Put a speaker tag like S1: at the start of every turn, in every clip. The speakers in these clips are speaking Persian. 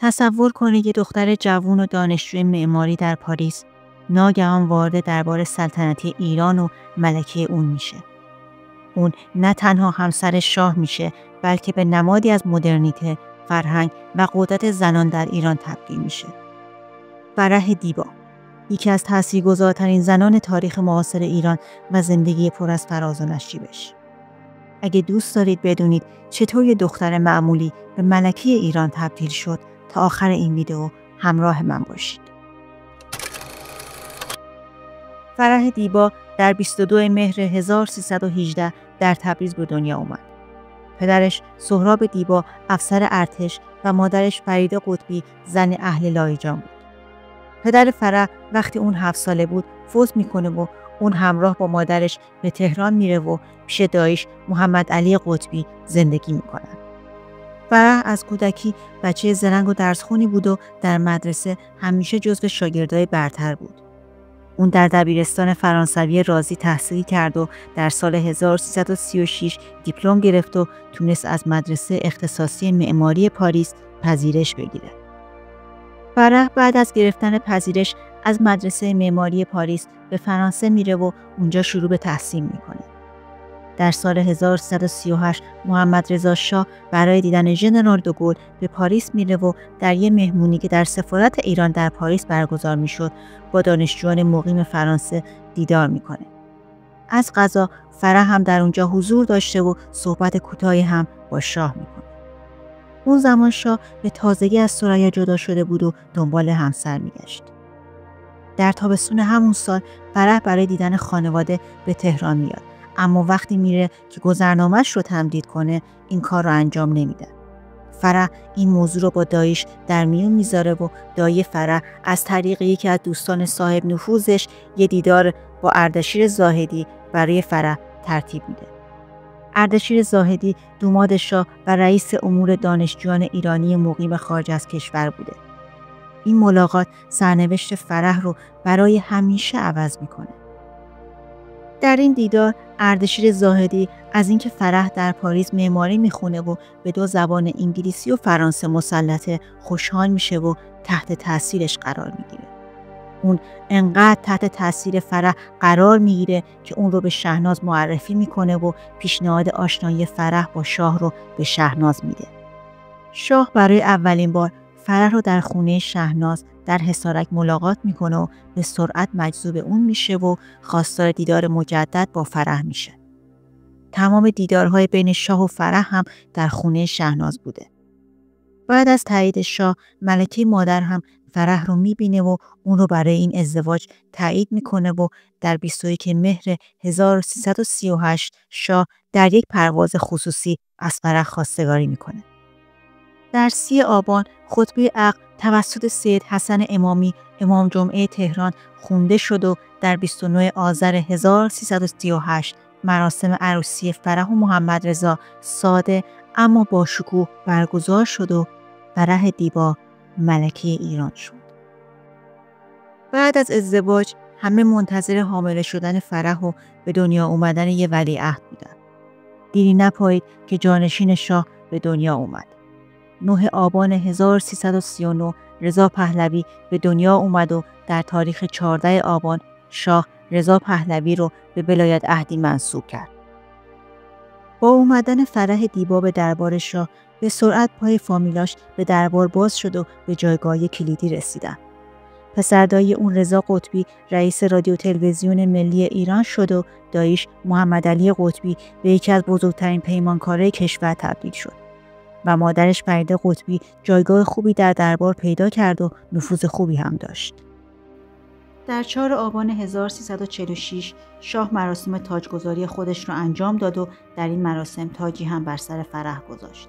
S1: تصور کنید یه دختر جوون و دانشجوی معماری در پاریس ناگهان وارد دربار سلطنتی ایران و ملکه اون میشه. اون نه تنها همسر شاه میشه، بلکه به نمادی از مدرنیته، فرهنگ و قدرت زنان در ایران تبدیل میشه. فرح دیبا، یکی از تاثیرگذارترین زنان تاریخ معاصر ایران و زندگی پر از فراز و نشیبش. اگه دوست دارید بدونید چطور یه دختر معمولی به ملکه ایران تبدیل شد، تا آخر این ویدیو همراه من باشید. فرح دیبا در 22 مهر 1318 در تبریز به دنیا اومد. پدرش سهراب دیبا افسر ارتش و مادرش فریده قطبی زن اهل لاهیجان بود. پدر فرح وقتی اون 7 ساله بود فوت میکنه و اون همراه با مادرش به تهران میره و پیش دایش محمد علی قطبی زندگی میکنن. فرح از کودکی بچه زرنگ و درسخونی بود و در مدرسه همیشه جزو شاگردای برتر بود. اون در دبیرستان فرانسوی رازی تحصیل کرد و در سال 1336 دیپلم گرفت و تونست از مدرسه اختصاصی معماری پاریس پذیرش بگیره. فرح بعد از گرفتن پذیرش از مدرسه معماری پاریس به فرانسه میره و اونجا شروع به تحصیل میکنه. در سال 1338 محمد رضا شاه برای دیدن ژنرال دوگل به پاریس میره و در یک مهمونی که در سفارت ایران در پاریس برگزار میشد با دانشجویان مقیم فرانسه دیدار میکنه. از قضا فرح هم در اونجا حضور داشته و صحبت کوتاهی هم با شاه میکنه. اون زمان شاه به تازگی از ثریا جدا شده بود و دنبال همسر میگشت. در تابستون همون سال فرح برای دیدن خانواده به تهران میاد، اما وقتی میره که گذرنامه‌اش رو تمدید کنه این کار رو انجام نمیده. فرح این موضوع رو با داییش در میون میذاره و دایی فرح از طریق یکی از دوستان صاحب نفوذش یه دیدار با اردشیر زاهدی برای فرح ترتیب میده. اردشیر زاهدی دوماد شاه و رئیس امور دانشجویان ایرانی مقیم خارج از کشور بوده. این ملاقات سرنوشت فرح رو برای همیشه عوض میکنه. در این دیدار اردشیر زاهدی از اینکه فرح در پاریس معماری میخونه و به 2 زبان انگلیسی و فرانسه مسلطه خوشحال میشه و تحت تاثیرش قرار میگیره. اون انقدر تحت تاثیر فرح قرار میگیره که اون رو به شهناز معرفی میکنه و پیشنهاد آشنایی فرح با شاه رو به شهناز میده. شاه برای اولین بار فرح رو در خونه شهناز در حصارک ملاقات میکنه و به سرعت مجذوب اون میشه و خواستار دیدار مجدد با فرح میشه. تمام دیدارهای بین شاه و فرح هم در خونه شهناز بوده. بعد از تایید شاه، ملکه مادر هم فرح رو میبینه و اون رو برای این ازدواج تایید میکنه و در 21 مهر 1338 شاه در یک پرواز خصوصی از فرح خواستگاری میکنه. در 30 آبان خطبه عقد توسط سید حسن امامی امام جمعه تهران خونده شد و در 29 آذر 1338 مراسم عروسی فرح و محمد رضا ساده اما با شکوه برگزار شد و فرح دیبا ملکه ایران شد. بعد از ازدواج همه منتظر حامله شدن فرح و به دنیا اومدن یه ولیعهد بودن. دیری نپایید که جانشین شاه به دنیا اومد. 9 آبان 1339 رضا پهلوی به دنیا اومد و در تاریخ 14 آبان شاه رضا پهلوی رو به ولایت عهدی منصوب کرد. با اومدن فرح دیبا به دربار شاه به سرعت پای فامیلاش به دربار باز شد و به جایگاه کلیدی رسیدن. پسردایی اون رضا قطبی رئیس رادیو تلویزیون ملی ایران شد و داییش محمد علی قطبی به یکی از بزرگترین پیمانکارای کشور تبدیل شد و مادرش فریده قطبی جایگاه خوبی در دربار پیدا کرد و نفوذ خوبی هم داشت. در 4 آبان 1346 شاه مراسم تاجگذاری خودش را انجام داد و در این مراسم تاجی هم بر سر فرح گذاشت.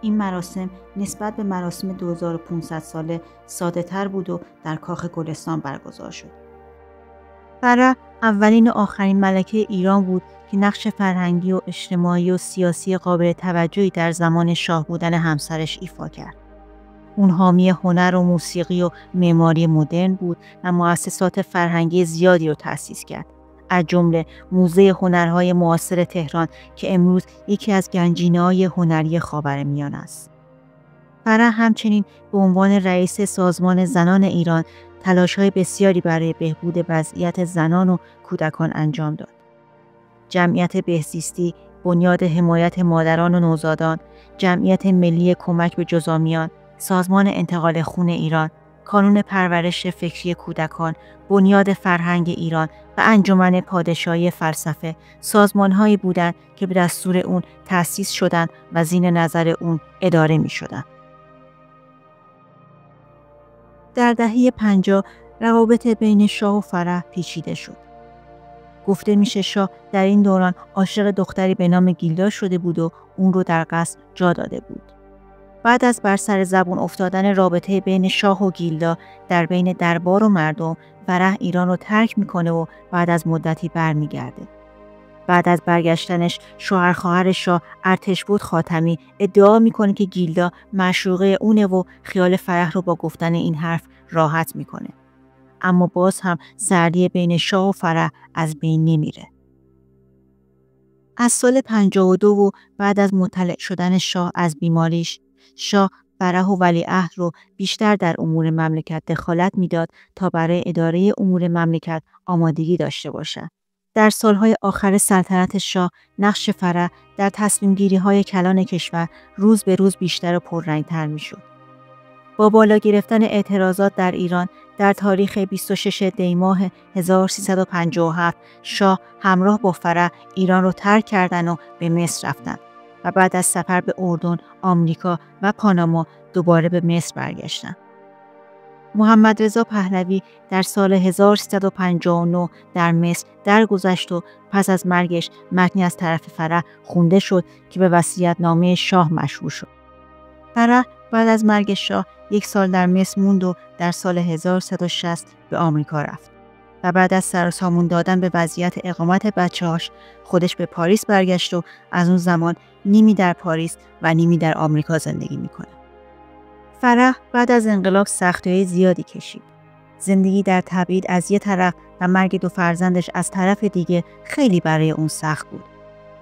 S1: این مراسم نسبت به مراسم 2500 ساله ساده تر بود و در کاخ گلستان برگزار شد. فرح اولین و آخرین ملکه ایران بود که نقش فرهنگی و اجتماعی و سیاسی قابل توجهی در زمان شاه بودن همسرش ایفا کرد. اون حامی هنر و موسیقی و معماری مدرن بود و مؤسسات فرهنگی زیادی رو تأسیس کرد. از جمله موزه هنرهای معاصر تهران که امروز یکی از گنجینه‌های هنری خاورمیانه است. فرح همچنین به عنوان رئیس سازمان زنان ایران تلاش‌های بسیاری برای بهبود وضعیت زنان و کودکان انجام داد. جمعیت بهزیستی، بنیاد حمایت مادران و نوزادان، جمعیت ملی کمک به جزامیان، سازمان انتقال خون ایران، کانون پرورش فکری کودکان، بنیاد فرهنگ ایران و انجمن پادشاهی فلسفه سازمان‌هایی بودند که به دستور اون تأسیس شدند و زیر نظر اون اداره می‌شدند. در دهه 50 روابط بین شاه و فرح پیچیده شد. گفته میشه شاه در این دوران عاشق دختری به نام گیلدا شده بود و اون رو در قصر جا داده بود. بعد از بر سر زبون افتادن رابطه بین شاه و گیلدا در بین دربار و مردم، فرح ایران رو ترک میکنه و بعد از مدتی برمیگرده. بعد از برگشتنش شوهر خواهر شاه ارتشبد خاتمی ادعا میکنه که گیلدا معشوقه اونه و خیال فرح رو با گفتن این حرف راحت میکنه. اما باز هم سردی بین شاه و فرح از بین نمیره. از سال 52 و بعد از مطلع شدن شاه از بیماریش، شاه فرح و ولیعهد رو بیشتر در امور مملکت دخالت میداد تا برای اداره امور مملکت آمادگی داشته باشد. در سالهای آخر سلطنت شاه، نقش فرح در تصمیم‌گیری‌های کلان کشور روز به روز بیشتر و پررنگ‌تر می‌شد. با بالا گرفتن اعتراضات در ایران در تاریخ 26 دی ماه 1357 شاه همراه با فرح ایران را ترک کردند و به مصر رفتند و بعد از سفر به اردن، آمریکا و پاناما دوباره به مصر برگشتند. محمد رضا پهلوی در سال 1359 در مصر درگذشت و پس از مرگش متنی از طرف فرح خوانده شد که به وصیت‌نامه شاه مشهور شد. فرح بعد از مرگ شاه 1 سال در مصر موند و در سال 1360 به آمریکا رفت و بعد از سر و سامون دادن به وضعیت اقامت بچه‌هاش خودش به پاریس برگشت و از اون زمان نیمی در پاریس و نیمی در آمریکا زندگی میکنه. فرح بعد از انقلاب سختی‌های زیادی کشید. زندگی در تبعید از یه طرف و مرگ 2 فرزندش از طرف دیگه خیلی برای اون سخت بود.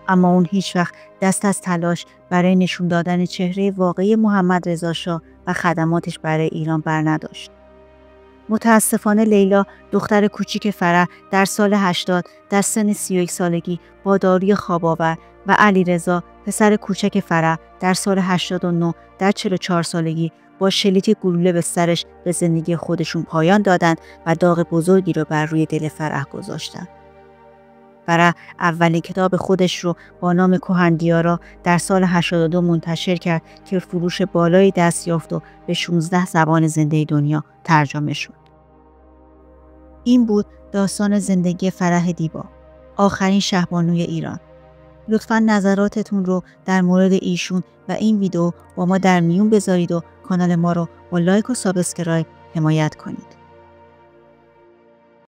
S1: اما اون هیچ وقت دست از تلاش برای نشون دادن چهره واقعی محمد رضا شاه و خدماتش برای ایران برنداشت. متاسفانه لیلا دختر کوچیک فرح در سال 80 در سن 31 سالگی با داروی خواب‌آور و علیرضا پسر کوچک فرح در سال 89 در 44 سالگی با شلیک گلوله به سرش به زندگی خودشون پایان دادند و داغ بزرگی رو بر روی دل فرح گذاشتند. فرح اولین کتاب خودش رو با نام کهندیارا در سال 82 منتشر کرد که فروش بالایی دست یافت و به 16 زبان زنده دنیا ترجمه شد. این بود داستان زندگی فرح دیبا، آخرین شهبانوی ایران. لطفاً نظراتتون رو در مورد ایشون و این ویدیو با ما در میون بذارید و کانال ما رو با لایک و سابسکرایب حمایت کنید.